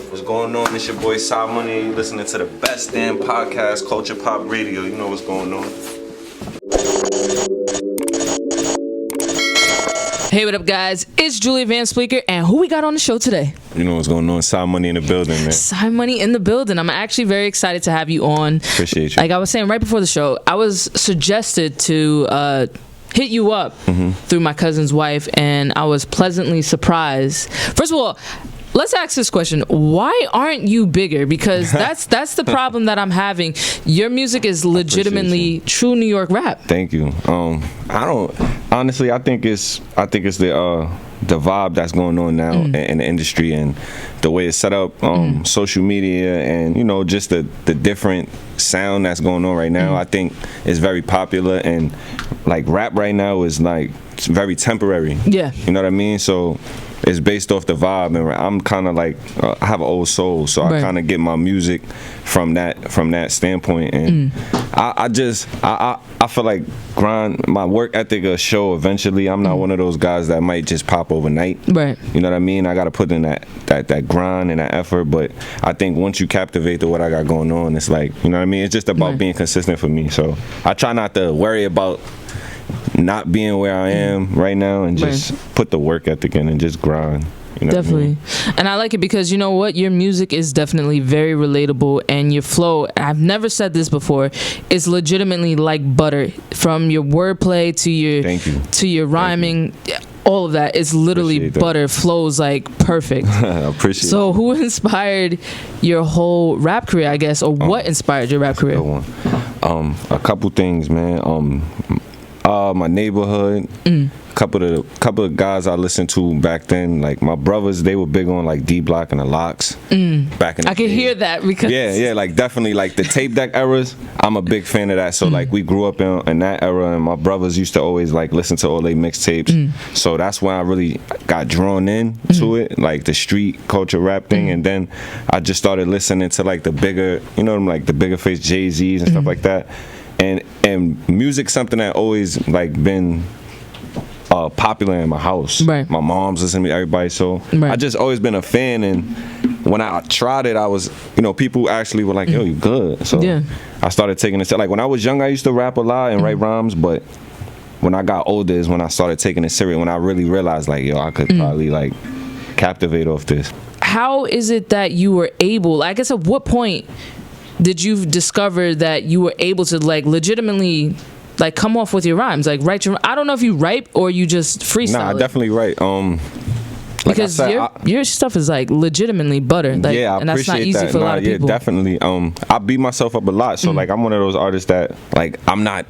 What's going on? It's your boy Side Money. You listening to the best damn podcast, Culture Pop Radio. You know what's going on. Hey, what up, guys? It's Julia Van Spleaker, and who we got on the show today? You know what's going on. Side Money in the building, man. Side Money in the building. I'm actually very excited to have you on. Appreciate you. Like I was saying right before the show, I was suggested to hit you up through my cousin's wife, and I was pleasantly surprised. First of all, let's ask this question: why aren't you bigger? Because that's the problem that I'm having. Your music is legitimately true New York rap. Thank you. I don't honestly. I think it's the vibe that's going on now in the industry and the way it's set up, social media, and you know, just the different sound that's going on right now. I think it's very popular, and like rap right now is like it's very temporary. Yeah, you know what I mean. So it's based off the vibe, and I'm kind of like I have an old soul, so I kind of get my music from that standpoint, and I feel like my work ethic will show eventually. I'm not one of those guys that might just pop overnight. Right. You know what I mean? I got to put in that grind and that effort, but I think once you captivate what I got going on, it's like, you know what I mean? It's just about being consistent for me. So I try not to worry about not being where I am right now and just put the work ethic in and just grind. You know definitely. What I mean? And I like it because you know what? Your music is definitely very relatable, and your flow, I've never said this before, is legitimately like butter. From your wordplay to your rhyming, all of that is literally butter. Flows like perfect. I appreciate it. So who inspired your whole rap career, I guess, or what inspired your rap career? A couple things, man. My neighborhood, couple of guys I listened to back then, like my brothers, they were big on like D Block and the Locks back in the day. I can hear that because yeah, like definitely like the tape deck eras. I'm a big fan of that. So like we grew up in that era, and my brothers used to always like listen to all their mixtapes. So that's when I really got drawn in to it, like the street culture rap thing, and then I just started listening to like the bigger, you know, like the bigger face Jay-Z's and stuff like that. And music's something that always like been popular in my house. Right. My mom's listening to me, everybody. So I just always been a fan, and when I tried it, I was, you know, people actually were like, "Yo, you good?" So I started taking it. Like when I was young, I used to rap a lot and write rhymes, but when I got older is when I started taking it serious. When I really realized, like, yo, I could probably like captivate off this. How is it that you were able? I guess at what point did you discover that you were able to like legitimately like come off with your rhymes, like write your? I don't know if you write or you just freestyle. Nah, I definitely write. Because your stuff is like legitimately butter. Like, yeah, I and that's not easy for a lot of people. Yeah, definitely. I beat myself up a lot, so like I'm one of those artists that like I'm not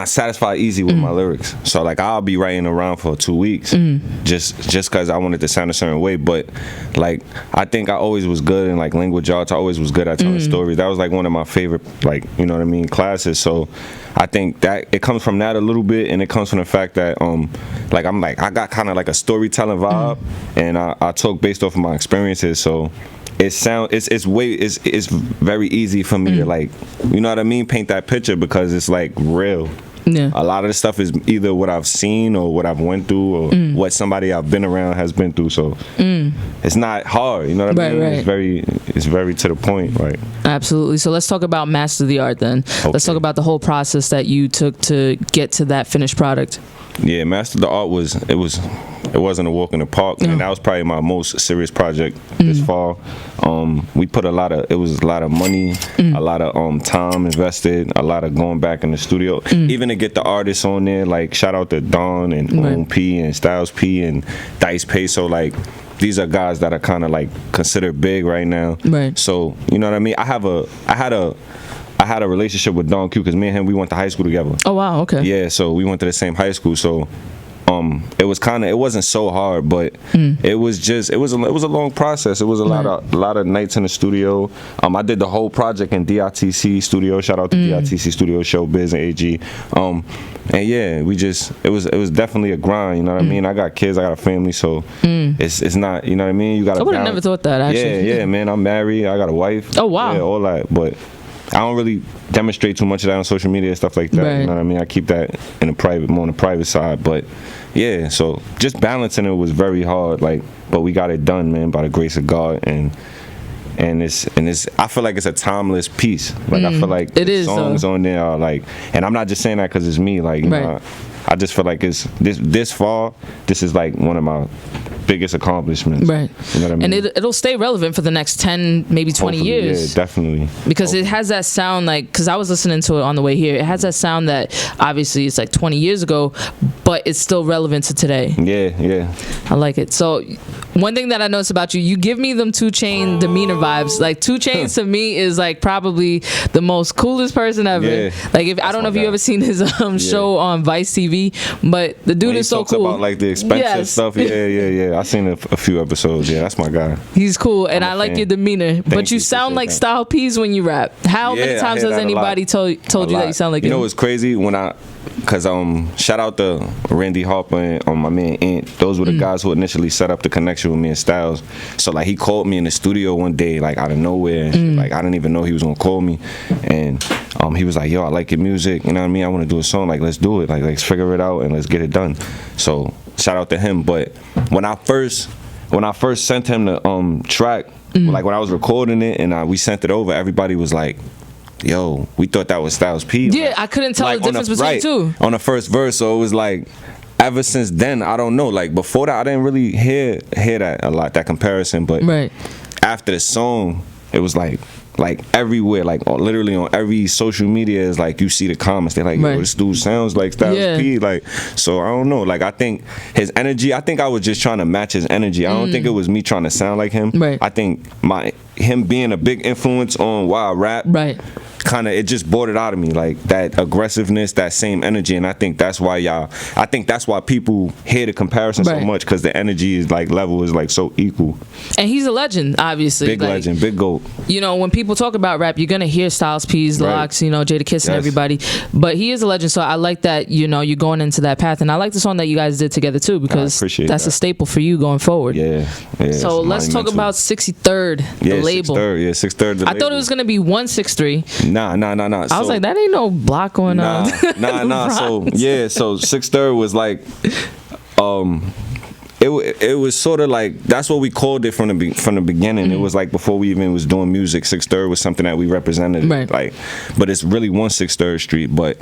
satisfied easy with my lyrics. So like I'll be writing around for 2 weeks just because I wanted to sound a certain way. But like I think I always was good in like language arts. I always was good at telling stories. That was like one of my favorite, like, you know what I mean, classes. So I think that it comes from that a little bit, and it comes from the fact that like I'm like I got kind of like a storytelling vibe, and I talk based off of my experiences. So it's very easy for me to like, you know what I mean, paint that picture because it's like real. Yeah. A lot of the stuff is either what I've seen or what I've went through or what somebody I've been around has been through. So it's not hard, you know what I mean? Right. It's very to the point, right? Absolutely. So let's talk about Master the Art then. Okay. Let's talk about the whole process that you took to get to that finished product. Yeah, Master the Art it wasn't a walk in the park, and that was probably my most serious project this fall. We put it was a lot of money, a lot of time invested, a lot of going back in the studio, even to get the artists on there. Like shout out to Dawn and Own P and Styles P and Dice Peso. Like these are guys that are kind of like considered big right now. Right. So you know what I mean. I had a relationship with Don Q because me and him, we went to high school together. Oh wow, okay. Yeah, so we went to the same high school. So it wasn't so hard, but it was a long process. It was a lot of nights in the studio. I did the whole project in DITC studio. Shout out to DITC studio, Showbiz and AG. And yeah, it was definitely a grind. You know what I mean? I got kids, I got a family, so it's not, you know what I mean? You got. I would have never thought that actually. Yeah, man. I'm married. I got a wife. Oh wow. Yeah, all that, but I don't really demonstrate too much of that on social media and stuff like that. Right. You know what I mean? I keep that more on the private side, but yeah, so just balancing it was very hard, like, but we got it done, man, by the grace of God. And it's I feel like it's a timeless piece. Like I feel like it the is, songs though. on there are like, and I'm not just saying that because it's me, like, you know, I just feel like it's this far, this is like one of my biggest accomplishments. Right. You know what I mean? And it'll stay relevant for the next 10, maybe 20 Hopefully, years. Yeah, definitely. Because it has that sound, like, because I was listening to it on the way here. It has that sound that obviously it's like 20 years ago, but it's still relevant to today. Yeah. I like it. So one thing that I noticed about you, you give me them 2 Chainz demeanor vibes. Like 2 Chainz to me is like probably the most coolest person ever. Yeah. Like I don't know if you ever seen his show on Vice TV, but the dude When is so he talks cool. about like the expensive stuff. Yeah. I seen a few episodes. Yeah, that's my guy. He's cool, and I'm a I like fan. your demeanor. But you sound like Style P's when you rap. How many times has anybody told you that you sound like him? You know what's crazy? Cause shout out to Randy Harper and my man Ant. Those were the guys who initially set up the connection with me and Styles. So like he called me in the studio one day, like out of nowhere, and shit. Like I didn't even know he was gonna call me, and he was like, "Yo, I like your music. You know what I mean? I want to do a song. Like let's do it. Like let's figure it out and let's get it done." So shout out to him. But when I first sent him the track, like when I was recording it and we sent it over, everybody was like, "Yo, we thought that was Styles P." Yeah, like, I couldn't tell the difference between the two. On the first verse, so it was like, ever since then, I don't know. Like before that, I didn't really hear that a lot, that comparison. But after the song, it was like everywhere, like literally on every social media is like you see the comments. They're like, "Yo, this dude sounds like Styles P." Like, so I don't know. Like I think his energy. I think I was just trying to match his energy. I don't think it was me trying to sound like him. I think him being a big influence on why I rap. Kind of, it just brought it out of me, like that aggressiveness, that same energy. And I think that's why people hear the comparison so much, because the energy is like level is like so equal. And he's a legend, obviously. Big legend, big GOAT. You know, when people talk about rap, you're gonna hear Styles P's, Locks, you know, Jada Kiss and everybody. But he is a legend, so I like that, you know, you're going into that path. And I like the song that you guys did together too, because that's a staple for you going forward. Yeah. So let's talk about 63rd, the label. 63rd, the label. I thought it was gonna be 163. Nah. I was like, that ain't no block going on. Nah. So 63rd was like, it was sort of like, that's what we called it from the beginning. It was like before we even was doing music, 63rd was something that we represented. Like, but it's really 163rd Street. But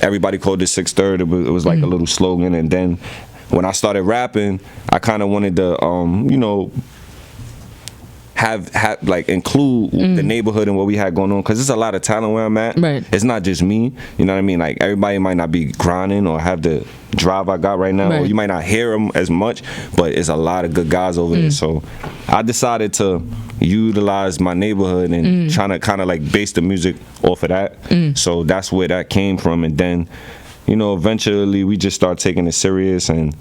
everybody called it 63rd. It was like a little slogan. And then when I started rapping, I kind of wanted to, you know, have like include the neighborhood and what we had going on, because there's a lot of talent where I'm at. It's not just me, you know what I mean? Like everybody might not be grinding or have the drive I got right now, or you might not hear them as much, but it's a lot of good guys over there. So I decided to utilize my neighborhood and trying to kind of like base the music off of that. So that's where that came from. And then, you know, eventually we just started taking it serious, and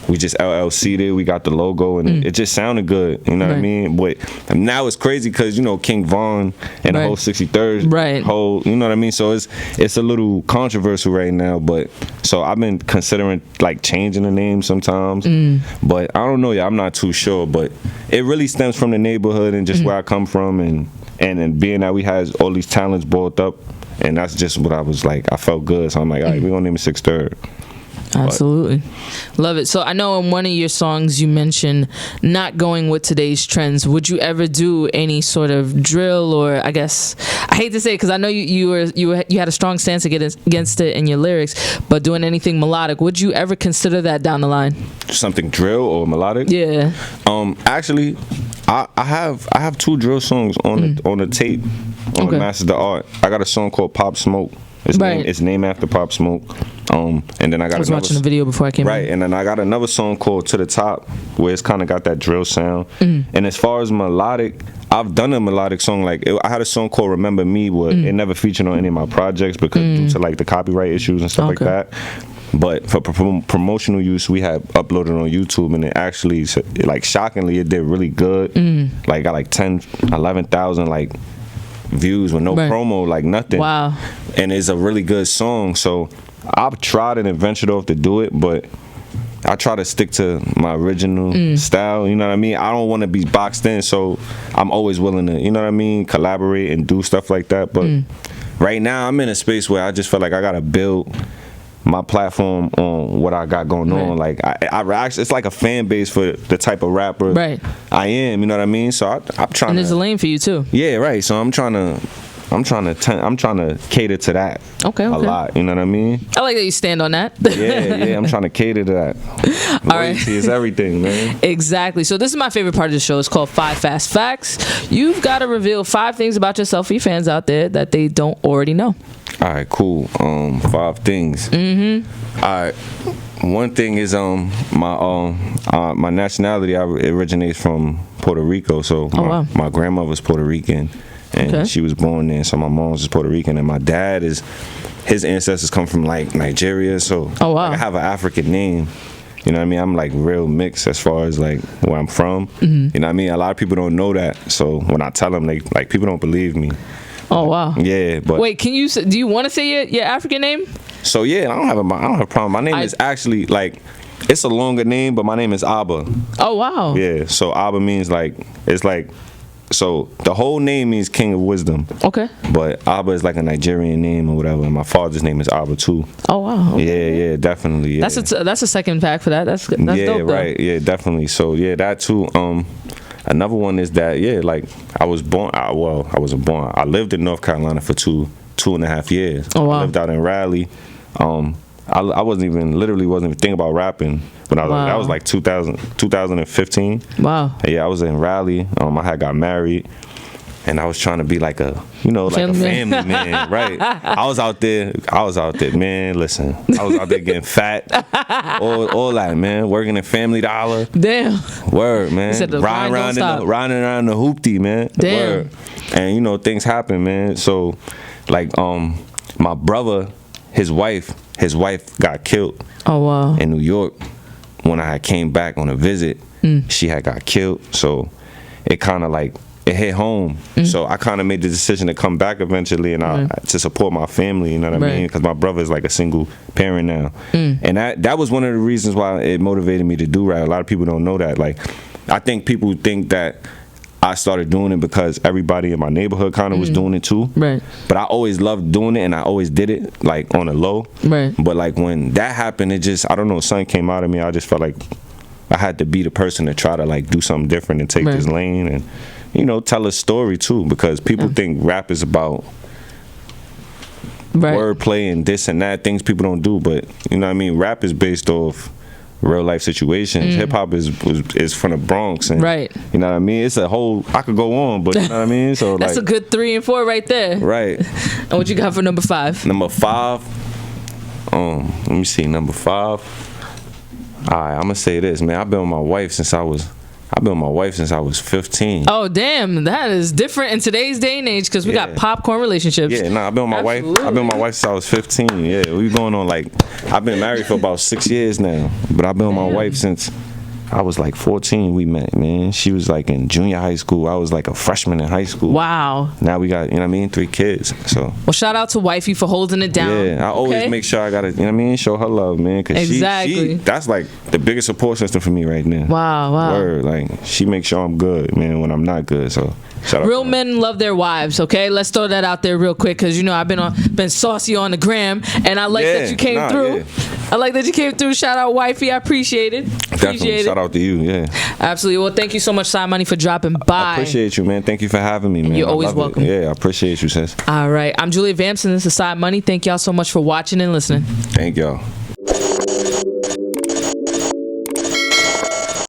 we just LLC'd it. We got the logo, and it just sounded good. You know what I mean? But now it's crazy because, you know, King Von and the whole 63rd whole, you know what I mean? So it's a little controversial right now. But so I've been considering like changing the name sometimes. But I don't know. I'm not too sure. But it really stems from the neighborhood and just where I come from, and being that we had all these talents brought up, and that's just what I was like. I felt good, so I'm like, all right, we're gonna name it 63rd. Absolutely. Love it. So I know in one of your songs you mentioned not going with today's trends. Would you ever do any sort of drill, or I guess I hate to say it because I know you had a strong stance against it in your lyrics, but doing anything melodic, would you ever consider that down the line? Something drill or melodic? Yeah. Actually, I have 2 drill songs on the tape on the Masters of Art. I got a song called Pop Smoke. It's named after Pop Smoke. And then I was watching the video before I came in. And then I got another song called To the Top, where it's kind of got that drill sound. And as far as melodic, I've done a melodic song. Like I had a song called Remember Me, where it never featured on any of my projects because due to like the copyright issues and stuff like that. But for promotional use, we had uploaded on YouTube, and it actually, like shockingly, it did really good. Like got like 11,000 like views with no promo, like nothing. Wow. And it's a really good song. So I've tried and ventured off to do it, but I try to stick to my original style, you know what I mean? I don't want to be boxed in, so I'm always willing to, you know what I mean, collaborate and do stuff like that. But right now I'm in a space where I just feel like I gotta build my platform on what I got going on. Like I actually, it's like a fan base for the type of rapper I am. You know what I mean? So I'm trying. And there's a lane for you too. Yeah, right. So I'm trying to cater to that. Okay. A lot. You know what I mean? I like that you stand on that. yeah. I'm trying to cater to that. All right. Loyalty is everything, man. Exactly. So this is my favorite part of the show. It's called 5 Fast Facts. You've got to reveal 5 things about yourself for your fans out there that they don't already know. All right, cool. 5 things. All right. One thing is my nationality. I originates from Puerto Rico, so my grandmother's Puerto Rican, and she was born there. So my mom's is Puerto Rican, and my dad his ancestors come from like Nigeria. So like, I have an African name. You know what I mean? I'm like real mixed as far as like where I'm from. You know what I mean? A lot of people don't know that. So when I tell them, like people don't believe me. Oh wow! Yeah, but wait, do you want to say your African name? So yeah, I don't have a problem. My name is actually like, it's a longer name, but my name is Abba. Oh wow! Yeah, so Abba means like, it's like, so the whole name means King of Wisdom. Okay. But Abba is like a Nigerian name or whatever, and my father's name is Abba too. Oh wow! Okay. Yeah, definitely. Yeah. That's a second fact for that. That's dope. Yeah, right. Yeah, definitely. So yeah, that too. Another one is that like I lived in North Carolina for two and a half years. Oh wow! I lived out in Raleigh. I wasn't even thinking about rapping when I was that was like 2015. Wow! Yeah, I was in Raleigh. I had got married, and I was trying to be like a family man, right? I was out there, man. Listen, I was out there getting fat, all that, man. Working at Family Dollar. Damn. Word, man. Riding around the hoopty, man. Damn. Word. And things happen, man. So, like, my brother, his wife got killed. Oh wow. In New York, when I came back on a visit, she had got killed. So, it kind of like, it hit home. So I kind of made the decision to come back eventually and to support my family, you know what I mean? Because my brother is like a single parent now. And that was one of the reasons why it motivated me to do rap. A lot of people don't know that. Like, I think people think that I started doing it because everybody in my neighborhood kind of was doing it too. Right. But I always loved doing it and I always did it like on a low. Right. But like when that happened, it just, I don't know, something came out of me. I just felt like I had to be the person to try to like do something different and take this lane and tell a story too, because people think rap is about wordplay and this and that, things people don't do, but you know what I mean, rap is based off real life situations. Hip hop is from the Bronx, and you know what I mean, it's a whole, I could go on, but you know what I mean, so that's like a good 3 and 4 right there. Right. And what you got for number 5? Number 5, let me see, number 5. All right, I'm gonna say this, man. I've been with my wife since I was 15. Oh damn, that is different in today's day and age because we got popcorn relationships. Yeah, I've been with my wife. I've been with my wife since I was 15. Yeah, we going on like, I've been married for about 6 years now, but I've been with my wife since I was like 14. We met, man. She was like in junior high school. I was like a freshman in high school. Wow. Now we got, 3 kids. So. Well, shout out to wifey for holding it down. Yeah, I always make sure I gotta, show her love, man. Cause she, that's like the biggest support system for me right now. Wow. Word, like she makes sure I'm good, man, when I'm not good. So. Real men love their wives, okay? Let's throw that out there real quick because I've been saucy on the gram, and I like that you came through. Yeah. I like that you came through. Shout out, wifey. I appreciate it. Definitely. Shout out to you. Yeah. Absolutely. Well, thank you so much, Side Money, for dropping by. I appreciate you, man. Thank you for having me, man. You're always welcome. Yeah, I appreciate you, sis. All right. I'm Julia Vamps, and this is Side Money. Thank y'all so much for watching and listening. Thank y'all.